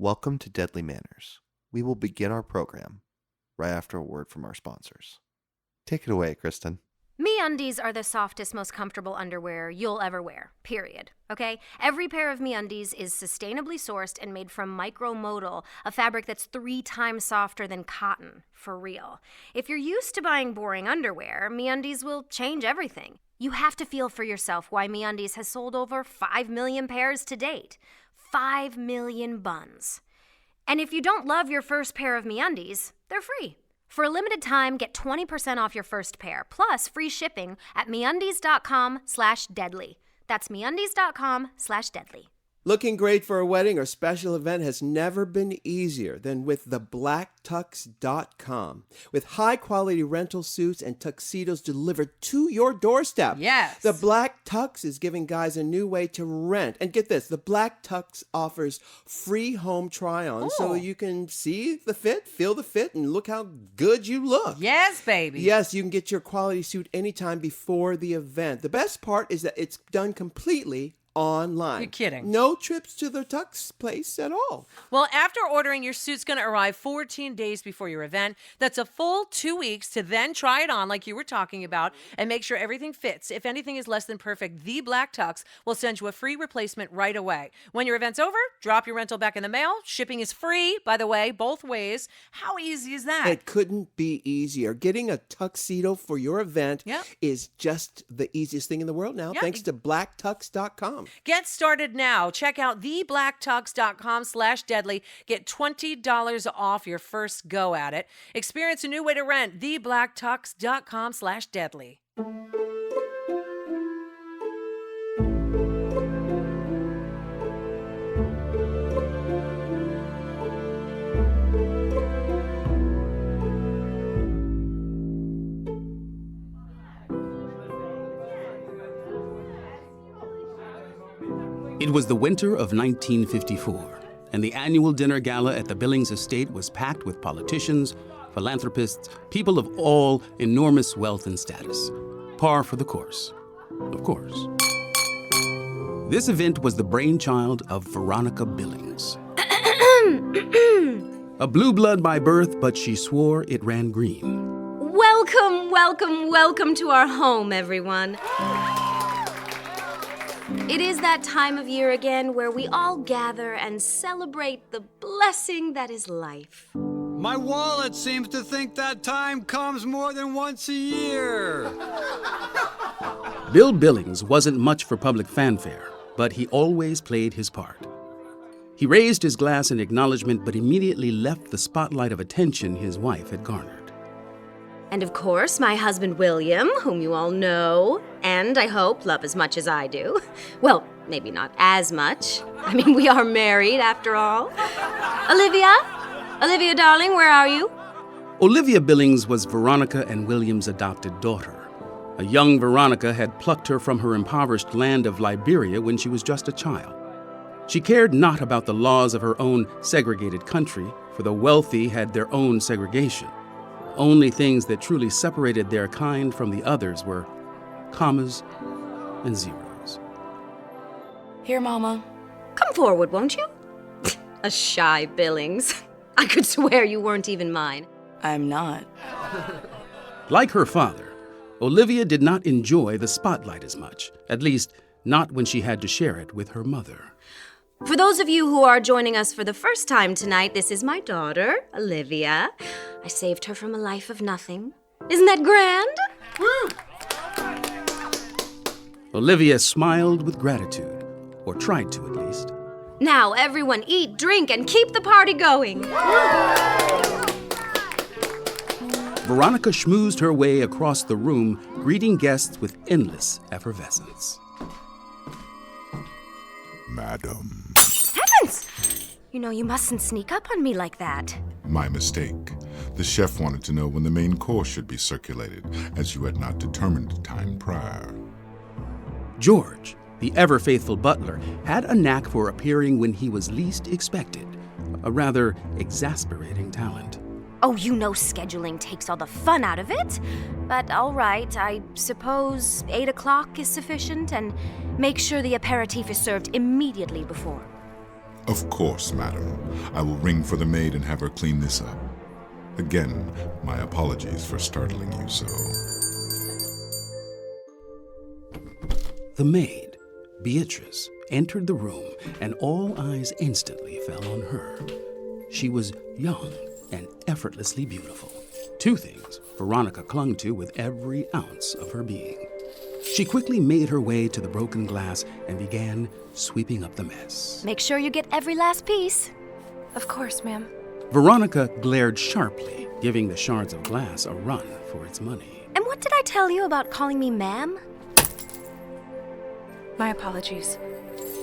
Welcome to Deadly Manners. We will begin our program right after a word from our sponsors. Take it away, Kristen. MeUndies are the softest, most comfortable underwear you'll ever wear, period. Okay? Every pair of MeUndies is sustainably sourced and made from micromodal, a fabric that's 3 times softer than cotton, for real. If you're used to buying boring underwear, MeUndies will change everything. You have to feel for yourself why MeUndies has sold over 5 million pairs to date. 5 million buns. And if you don't love your first pair of MeUndies, they're free. For a limited time, get 20% off your first pair, plus free shipping at MeUndies.com/deadly. That's MeUndies.com/deadly. Looking great for a wedding or special event has never been easier than with theblacktux.com. With high-quality rental suits and tuxedos delivered to your doorstep. Yes. The Black Tux is giving guys a new way to rent. And get this, the Black Tux offers free home try-on so you can see the fit, feel the fit, and look how good you look. Yes, baby. Yes, you can get your quality suit anytime before the event. The best part is that it's done completely online. You're kidding. No trips to the tux place at all. Well, after ordering, your suit's going to arrive 14 days before your event. That's a full 2 weeks to then try it on like you were talking about and make sure everything fits. If anything is less than perfect, The Black Tux will send you a free replacement right away. When your event's over, drop your rental back in the mail. Shipping is free, by the way, both ways. How easy is that? It couldn't be easier. Getting a tuxedo for your event is just the easiest thing in the world now, thanks to blacktux.com. Get started now. Check out theblacktux.com/deadly. Get $20 off your first go at it. Experience a new way to rent. theblacktux.com/deadly. It was the winter of 1954, and the annual dinner gala at the Billings estate was packed with politicians, philanthropists, people of all enormous wealth and status. Par for the course, of course. This event was the brainchild of Veronica Billings. A blue blood by birth, but she swore it ran green. Welcome, welcome, welcome to our home, everyone. It is that time of year again where we all gather and celebrate the blessing that is life. My wallet seems to think that time comes more than once a year. Bill Billings wasn't much for public fanfare, but he always played his part. He raised his glass in acknowledgement, but immediately left the spotlight of attention his wife had garnered. And of course, my husband William, whom you all know, and I hope love as much as I do. Well, maybe not as much. I mean, we are married after all. Olivia? Olivia, darling, where are you? Olivia Billings was Veronica and William's adopted daughter. A young Veronica had plucked her from her impoverished land of Liberia when she was just a child. She cared not about the laws of her own segregated country, for the wealthy had their own segregation. Only things that truly separated their kind from the others were commas and zeros. Here, Mama. Come forward, won't you? A shy Billings. I could swear you weren't even mine. I'm not. Like her father, Olivia did not enjoy the spotlight as much, at least not when she had to share it with her mother. For those of you who are joining us for the first time tonight, this is my daughter, Olivia. I saved her from a life of nothing. Isn't that grand? Woo! Olivia smiled with gratitude, or tried to at least. Now, everyone eat, drink, and keep the party going. Veronica schmoozed her way across the room, greeting guests with endless effervescence. Madam. Heavens! You know, you mustn't sneak up on me like that. My mistake. The chef wanted to know when the main course should be circulated, as you had not determined the time prior. George, the ever-faithful butler, had a knack for appearing when he was least expected, a rather exasperating talent. Oh, you know scheduling takes all the fun out of it. But all right, I suppose 8 o'clock is sufficient, and make sure the aperitif is served immediately before. Of course, madam. I will ring for the maid and have her clean this up. Again, my apologies for startling you so. The maid, Beatrice, entered the room, and all eyes instantly fell on her. She was young and effortlessly beautiful. Two things Veronica clung to with every ounce of her being. She quickly made her way to the broken glass and began sweeping up the mess. Make sure you get every last piece. Of course, ma'am. Veronica glared sharply, giving the shards of glass a run for its money. And what did I tell you about calling me ma'am? My apologies.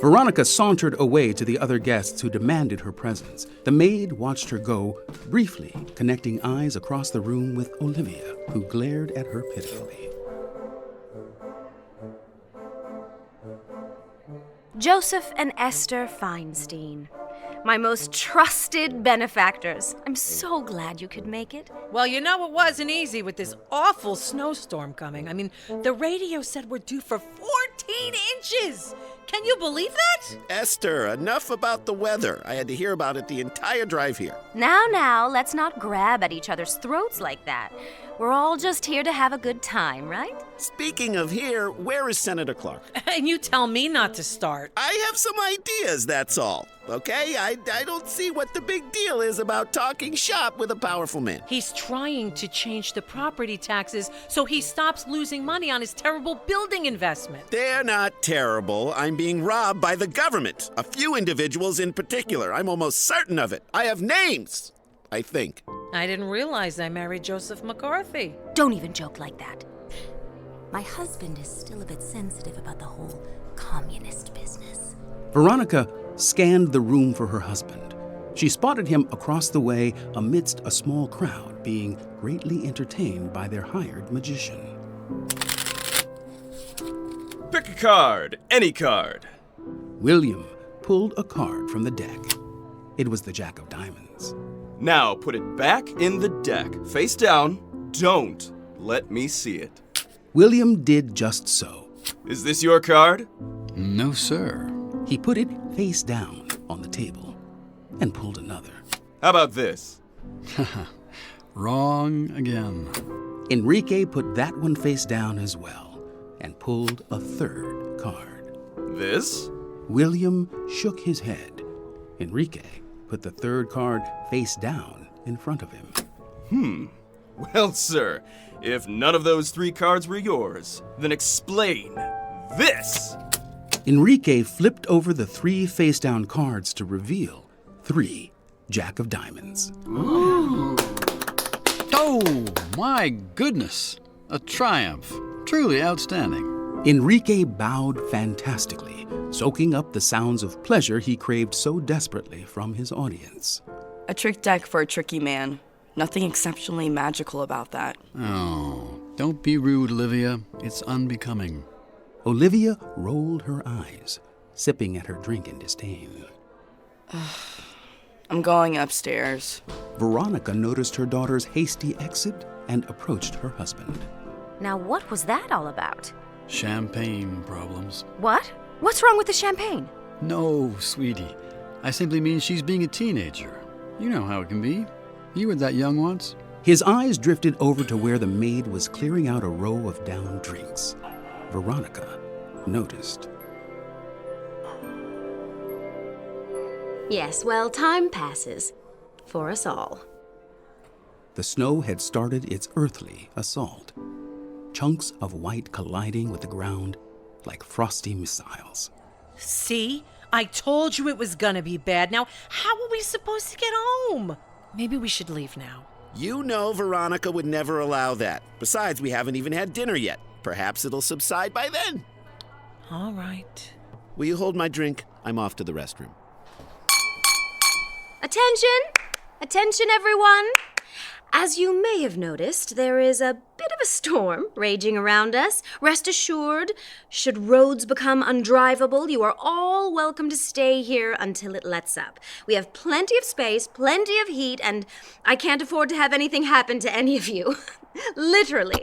Veronica sauntered away to the other guests who demanded her presence. The maid watched her go, briefly connecting eyes across the room with Olivia, who glared at her pitifully. Joseph and Esther Feinstein, my most trusted benefactors. I'm so glad you could make it. Well, you know it wasn't easy with this awful snowstorm coming. I mean, the radio said we're due for 14 inches. Can you believe that? Esther, enough about the weather. I had to hear about it the entire drive here. Now, let's not grab at each other's throats like that. We're all just here to have a good time, right? Speaking of here, where is Senator Clark? And you tell me not to start. I have some ideas, that's all. Okay? I don't see what the big deal is about talking shop with a powerful man. He's trying to change the property taxes so he stops losing money on his terrible building investment. They're not terrible. I'm being robbed by the government. A few individuals in particular. I'm almost certain of it. I have names, I think. I didn't realize I married Joseph McCarthy. Don't even joke like that. My husband is still a bit sensitive about the whole communist business. Veronica scanned the room for her husband. She spotted him across the way amidst a small crowd, being greatly entertained by their hired magician. Pick a card, any card. William pulled a card from the deck. It was the Jack of Diamonds. Now put it back in the deck, face down. Don't let me see it. William did just so. Is this your card? No, sir. He put it face down on the table and pulled another. How about this? Wrong again. Enrique put that one face down as well and pulled a third card. This? William shook his head. Enrique put the third card face down in front of him. Well, sir, if none of those three cards were yours, then explain this. Enrique flipped over the three face-down cards to reveal 3 Jack of Diamonds. Ooh. Oh, my goodness. A triumph. Truly outstanding. Enrique bowed fantastically, soaking up the sounds of pleasure he craved so desperately from his audience. A trick deck for a tricky man. Nothing exceptionally magical about that. Oh, don't be rude, Olivia. It's unbecoming. Olivia rolled her eyes, sipping at her drink in disdain. I'm going upstairs. Veronica noticed her daughter's hasty exit and approached her husband. Now, what was that all about? Champagne problems. What? What's wrong with the champagne? No, sweetie. I simply mean she's being a teenager. You know how it can be. You were that young once. His eyes drifted over to where the maid was clearing out a row of down drinks. Veronica noticed. Yes, well, time passes. For us all. The snow had started its earthly assault. Chunks of white colliding with the ground like frosty missiles. See? I told you it was gonna be bad. Now, how are we supposed to get home? Maybe we should leave now. You know Veronica would never allow that. Besides, we haven't even had dinner yet. Perhaps it'll subside by then. All right. Will you hold my drink? I'm off to the restroom. Attention! Attention, everyone! As you may have noticed, there is a bit of a storm raging around us. Rest assured, should roads become undrivable, you are all welcome to stay here until it lets up. We have plenty of space, plenty of heat, and I can't afford to have anything happen to any of you. Literally.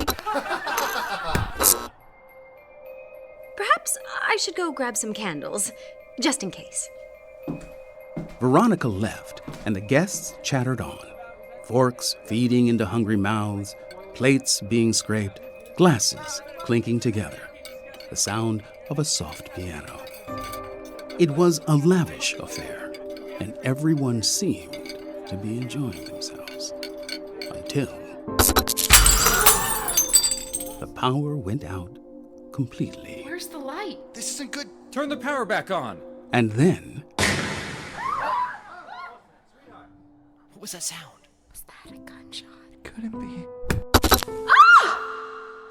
Perhaps I should go grab some candles, just in case. Veronica left, and the guests chattered on. Forks feeding into hungry mouths, plates being scraped, glasses clinking together. The sound of a soft piano. It was a lavish affair, and everyone seemed to be enjoying themselves. Until the power went out completely. Where's the light? This isn't good. Turn the power back on. And then... What was that sound? Was that a gunshot? Couldn't be.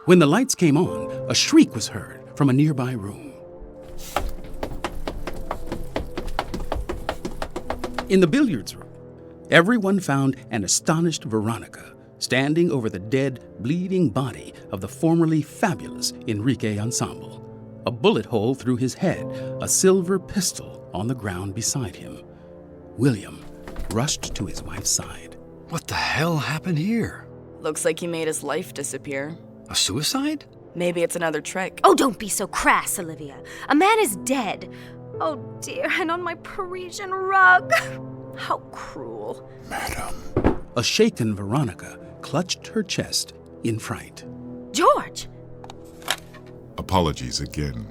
when the lights came on, a shriek was heard from a nearby room. In the billiards room, everyone found an astonished Veronica standing over the dead, bleeding body of the formerly fabulous Enrique Ensemble. A bullet hole through his head, a silver pistol on the ground beside him. William rushed to his wife's side. What the hell happened here? Looks like he made his life disappear. A suicide? Maybe it's another trick. Oh, don't be so crass, Olivia. A man is dead. Oh dear, and on my Parisian rug. How cruel. Madam. A shaken Veronica clutched her chest in fright. George! Apologies again,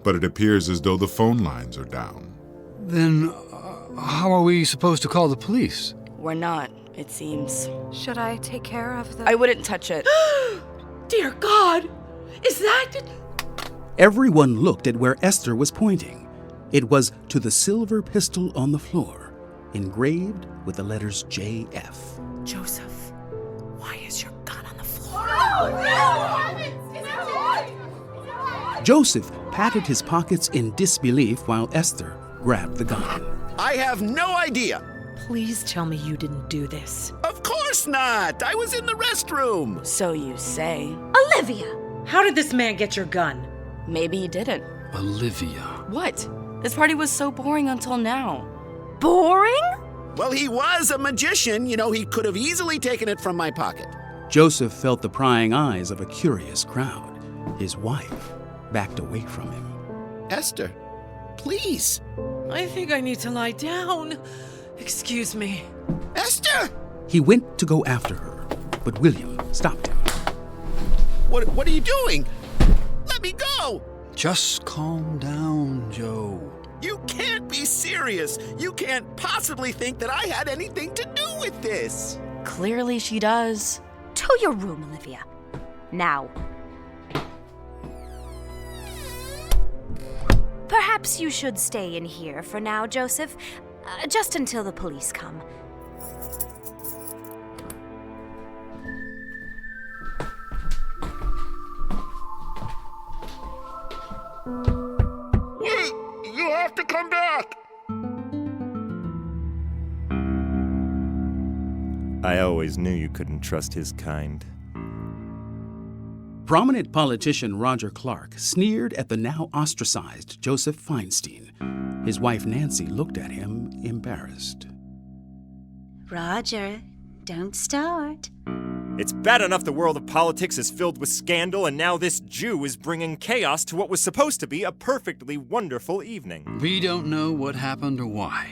but it appears as though the phone lines are down. Then, how are we supposed to call the police? We're not, it seems. Should I take care of the... I wouldn't touch it. Dear God! Is that... Everyone looked at where Esther was pointing. It was to the silver pistol on the floor, engraved with the letters J.F. Joseph, why is your gun on the floor? Joseph patted his pockets in disbelief while Esther grabbed the gun. I have no idea. Please tell me you didn't do this. Of course not. I was in the restroom. So you say. Olivia! How did this man get your gun? Maybe he didn't. Olivia. What? This party was so boring until now. Boring? Well, he was a magician. You know, he could have easily taken it from my pocket. Joseph felt the prying eyes of a curious crowd. His wife backed away from him. Esther, please. I think I need to lie down. Excuse me. Esther! He went to go after her, but William stopped him. What are you doing? Let me go! Just calm down, Joe. You can't be serious. You can't possibly think that I had anything to do with this. Clearly she does. To your room, Olivia. Now. Perhaps you should stay in here for now, Joseph. Just until the police come. Wait! You have to come back! I always knew you couldn't trust his kind. Prominent politician Roger Clark sneered at the now ostracized Joseph Feinstein. His wife Nancy looked at him, embarrassed. Roger, don't start. It's bad enough the world of politics is filled with scandal, and now this Jew is bringing chaos to what was supposed to be a perfectly wonderful evening. We don't know what happened or why.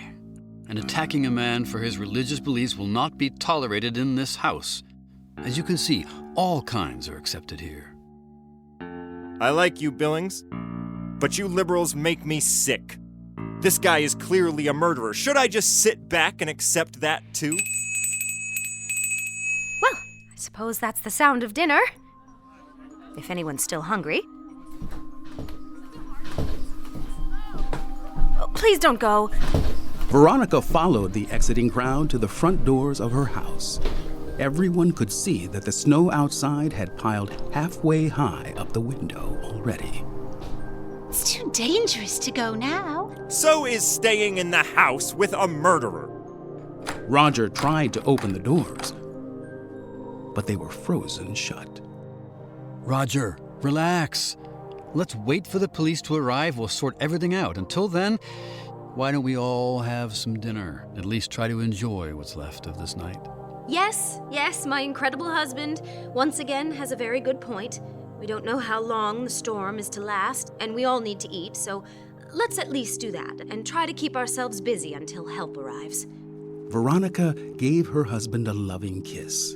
And attacking a man for his religious beliefs will not be tolerated in this house. As you can see, all kinds are accepted here. I like you, Billings, but you liberals make me sick. This guy is clearly a murderer. Should I just sit back and accept that too? Well, I suppose that's the sound of dinner. If anyone's still hungry. Oh, please don't go. Veronica followed the exiting crowd to the front doors of her house. Everyone could see that the snow outside had piled halfway high up the window already. It's too dangerous to go now. So is staying in the house with a murderer. Roger tried to open the doors, but they were frozen shut. Roger, relax. Let's wait for the police to arrive. We'll sort everything out. Until then, why don't we all have some dinner? At least try to enjoy what's left of this night. Yes, my incredible husband once again has a very good point. We don't know how long the storm is to last, and we all need to eat, so Let's at least do that and try to keep ourselves busy until help arrives. Veronica gave her husband a loving kiss.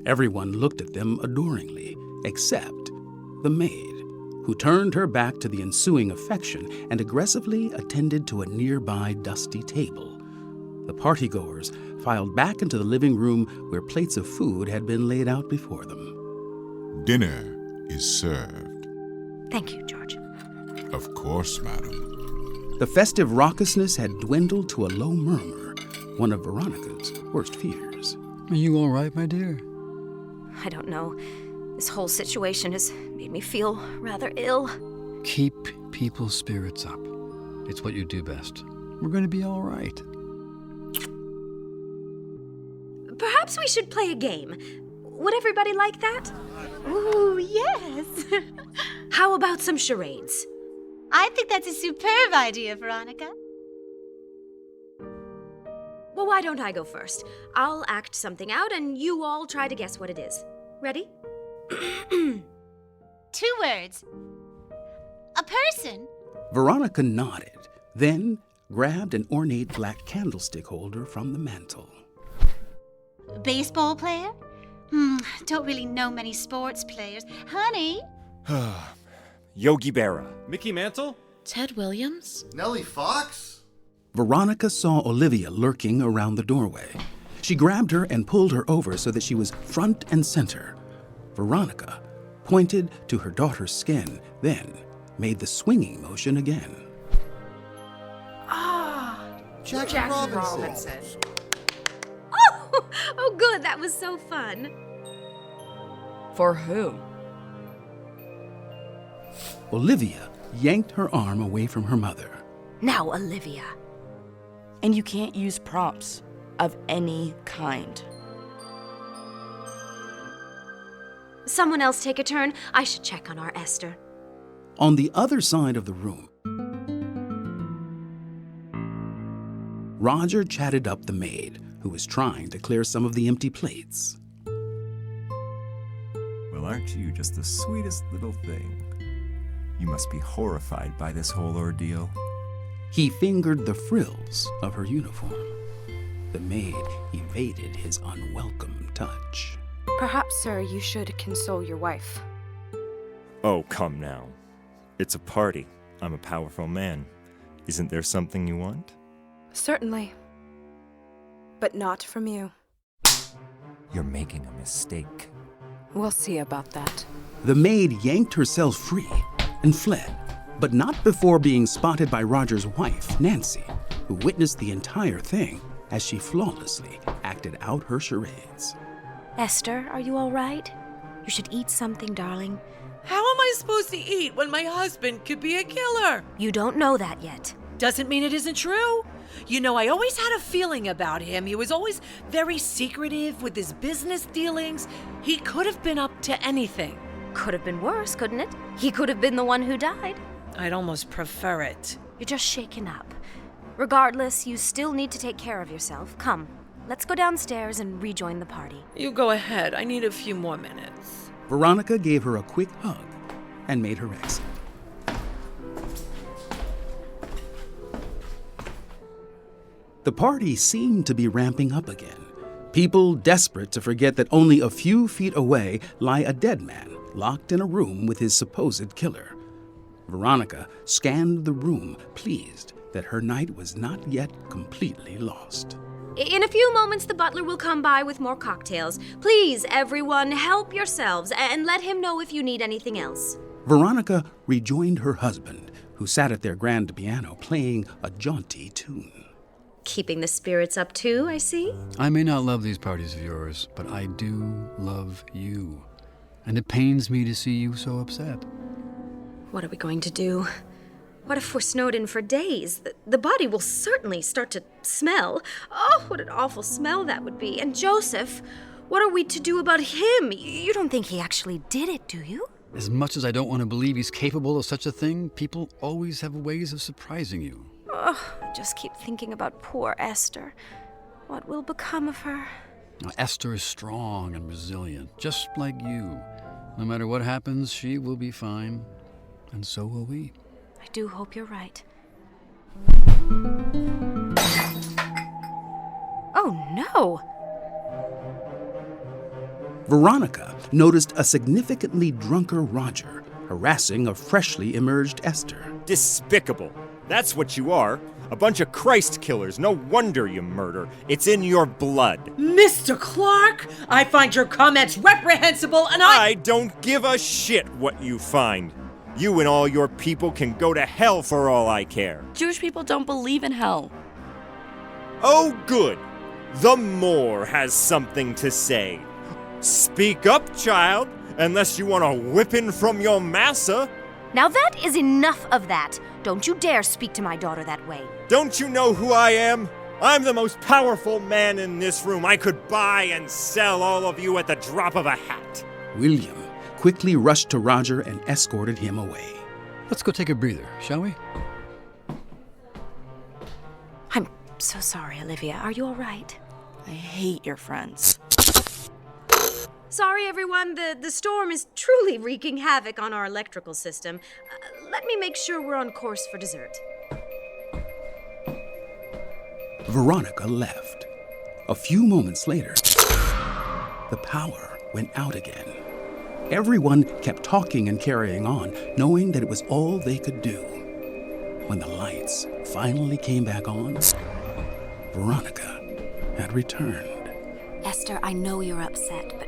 Everyone looked at them adoringly, except the maid, who turned her back to the ensuing affection and aggressively attended to a nearby dusty table. The partygoers filed back into the living room where plates of food had been laid out before them. Dinner is served. Thank you, George. Of course, madam. The festive raucousness had dwindled to a low murmur, one of Veronica's worst fears. Are you all right, my dear? I don't know. This whole situation has made me feel rather ill. Keep people's spirits up. It's what you do best. We're going to be all right. Perhaps we should play a game. Would everybody like that? Ooh, yes. How about some charades? I think that's a superb idea, Veronica. Well, why don't I go first? I'll act something out and you all try to guess what it is. Ready? 2 words. A person. Veronica nodded, then grabbed an ornate black candlestick holder from the mantel. Baseball player? Don't really know many sports players. Honey? Yogi Berra. Mickey Mantle? Ted Williams? Nellie Fox? Veronica saw Olivia lurking around the doorway. She grabbed her and pulled her over so that she was front and center. Veronica pointed to her daughter's skin, then made the swinging motion again. Jackie Robinson. Oh, good. That was so fun. For who? Olivia yanked her arm away from her mother. Now, Olivia. And you can't use prompts of any kind. Someone else take a turn. I should check on our Esther. On the other side of the room, Roger chatted up the maid, who was trying to clear some of the empty plates. Well, aren't you just the sweetest little thing? You must be horrified by this whole ordeal. He fingered the frills of her uniform. The maid evaded his unwelcome touch. Perhaps, sir, you should console your wife. Oh, come now. It's a party. I'm a powerful man. Isn't there something you want? Certainly. But not from you. You're making a mistake. We'll see about that. The maid yanked herself free and fled, but not before being spotted by Roger's wife, Nancy, who witnessed the entire thing as she flawlessly acted out her charades. Esther, are you all right? You should eat something, darling. How am I supposed to eat when my husband could be a killer? You don't know that yet. Doesn't mean it isn't true. You know, I always had a feeling about him. He was always very secretive with his business dealings. He could have been up to anything. Could have been worse, couldn't it? He could have been the one who died. I'd almost prefer it. You're just shaken up. Regardless, you still need to take care of yourself. Come, let's go downstairs and rejoin the party. You go ahead. I need a few more minutes. Veronica gave her a quick hug and made her exit. The party seemed to be ramping up again. People desperate to forget that only a few feet away lie a dead man locked in a room with his supposed killer. Veronica scanned the room, pleased that her night was not yet completely lost. In a few moments, the butler will come by with more cocktails. Please, everyone, help yourselves and let him know if you need anything else. Veronica rejoined her husband, who sat at their grand piano playing a jaunty tune. Keeping the spirits up too, I see. I may not love these parties of yours, but I do love you. And it pains me to see you so upset. What are we going to do? What if we're snowed in for days? The body will certainly start to smell. Oh, what an awful smell that would be. And Joseph, what are we to do about him? You don't think he actually did it, do you? As much as I don't want to believe he's capable of such a thing, people always have ways of surprising you. Oh, I just keep thinking about poor Esther. What will become of her? Now, Esther is strong and resilient, just like you. No matter what happens, she will be fine. And so will we. I do hope you're right. Oh no! Veronica noticed a significantly drunker Roger harassing a freshly emerged Esther. Despicable. That's what you are. A bunch of Christ killers. No wonder you murder. It's in your blood. Mr. Clark, I find your comments reprehensible and I don't give a shit what you find. You and all your people can go to hell for all I care. Jewish people don't believe in hell. Oh, good. The Moor has something to say. Speak up, child, unless you want a whipping from your massa. Now that is enough of that. Don't you dare speak to my daughter that way. Don't you know who I am? I'm the most powerful man in this room. I could buy and sell all of you at the drop of a hat. William quickly rushed to Roger and escorted him away. Let's go take a breather, shall we? I'm so sorry, Olivia. Are you all right? I hate your friends. Sorry, everyone. The storm is truly wreaking havoc on our electrical system. Let me make sure we're on course for dessert. Veronica left. A few moments later, the power went out again. Everyone kept talking and carrying on, knowing that it was all they could do. When the lights finally came back on, Veronica had returned. Esther, I know you're upset, but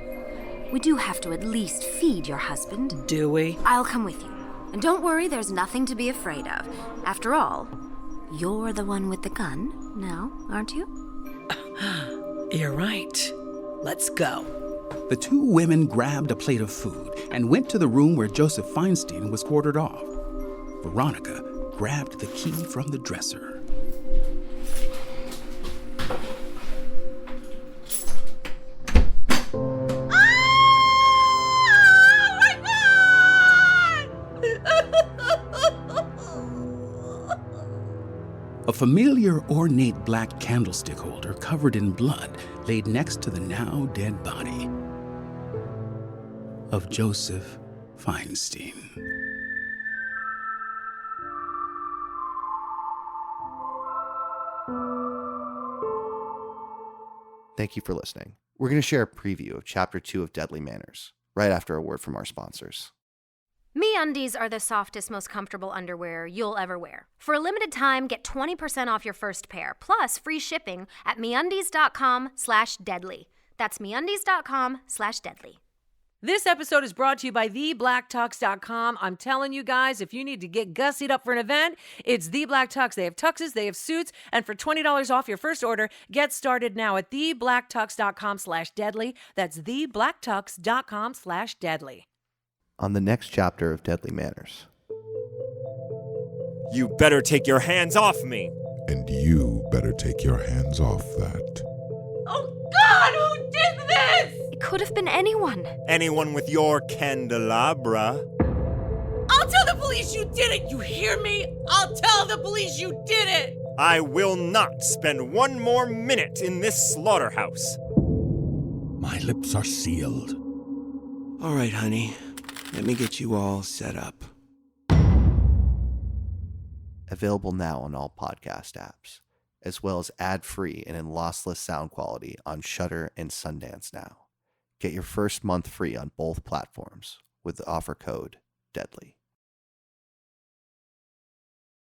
we do have to at least feed your husband. Do we? I'll come with you. And don't worry, there's nothing to be afraid of. After all, you're the one with the gun now, aren't you? You're right. Let's go. The two women grabbed a plate of food and went to the room where Joseph Feinstein was quartered off. Veronica grabbed the key from the dresser. A familiar ornate black candlestick holder covered in blood laid next to the now dead body of Joseph Feinstein. Thank you for listening. We're going to share a preview of Chapter 2 of Deadly Manners right after a word from our sponsors. MeUndies are the softest, most comfortable underwear you'll ever wear. For a limited time, get 20% off your first pair, plus free shipping at MeUndies.com/deadly. That's MeUndies.com/deadly. This episode is brought to you by TheBlackTux.com. I'm telling you guys, if you need to get gussied up for an event, it's The Black Tux. They have tuxes, they have suits, and for $20 off your first order, get started now at TheBlackTux.com/deadly. That's TheBlackTux.com/deadly. On the next chapter of Deadly Manners. You better take your hands off me. And you better take your hands off that. Oh God, who did this? It could have been anyone. Anyone with your candelabra. I'll tell the police you did it, you hear me? I'll tell the police you did it! I will not spend one more minute in this slaughterhouse. My lips are sealed. All right, honey. Let me get you all set up. Available now on all podcast apps, as well as ad-free and in lossless sound quality on Shudder and Sundance Now. Get your first month free on both platforms with the offer code DEADLY.